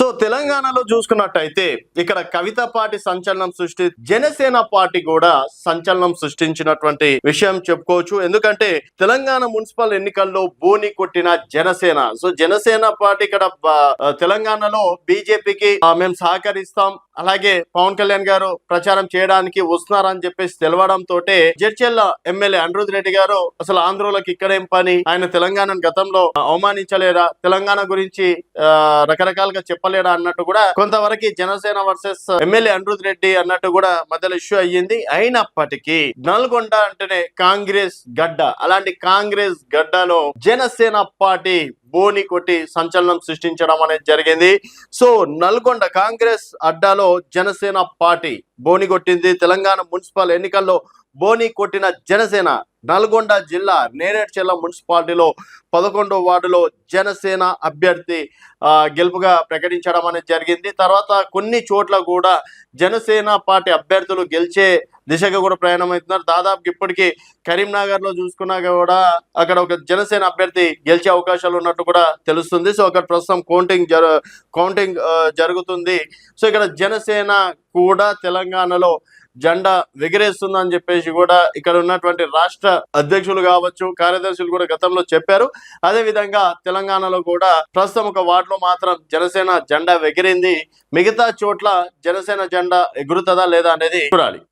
So తెలంగాణలో చూసుకున్నట్టయితే ఇక్కడ కవిత పార్టీ సంచలనం జనసేన పార్టీ కూడా సంచలనం సృష్టించినటువంటి విషయం చెప్పుకోవచ్చు. ఎందుకంటే తెలంగాణ మున్సిపల్ ఎన్నికల్లో బోని కొట్టిన జనసేన. సో జనసేన పార్టీ ఇక్కడ తెలంగాణలో బీజేపీకి మేము సహకరిస్తాం, అలాగే పవన్ కళ్యాణ్ గారు ప్రచారం చేయడానికి వస్తున్నారని చెప్పేసి తెలవడంతో జడ్చెల్ల ఎమ్మెల్యే అనిరుద్ రెడ్డి గారు అసలు ఆంధ్రోలకు ఇక్కడేం పని, ఆయన తెలంగాణను గతంలో అవమానించలేరా, తెలంగాణ గురించి రకరకాలుగా చెప్పలేడా అన్నట్టు కూడా కొంతవరకు జనసేన వర్సెస్ ఎమ్మెల్యే అనిరుద్ రెడ్డి అన్నట్టు కూడా మధ్యలో ఇష్యూ అయ్యింది. అయినప్పటికీ నల్గొండ అంటేనే కాంగ్రెస్ గడ్డ, అలాంటి కాంగ్రెస్ గడ్డలో జనసేన పార్టీ బోని కొట్టి సంచలనం సృష్టించడం అనేది జరిగింది. సో నల్గొండ కాంగ్రెస్ అడ్డాలో జనసేన పార్టీ బోని కొట్టింది. తెలంగాణ మున్సిపల్ ఎన్నికల్లో బోని కొట్టిన జనసేన నల్గొండ జిల్లా నేరేడ్చర్ల మున్సిపాలిటీలో 11వ వార్డులో జనసేన అభ్యర్థి గెలుపుగా ప్రకటించడం అనేది జరిగింది. తర్వాత కొన్ని చోట్ల కూడా జనసేన పార్టీ అభ్యర్థులు గెలిచే దిశగా కూడా ప్రయాణం అవుతున్నారు. దాదాపు ఇప్పటికీ కరీంనగర్ లో చూసుకున్నా కూడా అక్కడ ఒక జనసేన అభ్యర్థి గెలిచే అవకాశాలు ఉన్నట్టు కూడా తెలుస్తుంది. సో అక్కడ ప్రస్తుతం కౌంటింగ్ జరుగుతుంది. సో ఇక్కడ జనసేన కూడా తెలంగాణలో జెండా ఎగిరేస్తుందని చెప్పేసి కూడా ఇక్కడ ఉన్నటువంటి రాష్ట్ర అధ్యక్షులు కావచ్చు, కార్యదర్శులు కూడా గతంలో చెప్పారు. అదే విధంగా తెలంగాణలో కూడా ప్రస్తుతం ఒక వార్డులో మాత్రం జనసేన జెండా ఎగిరింది. మిగతా చోట్ల జనసేన జెండా ఎగురుతుందా లేదా అనేది చూడాలి.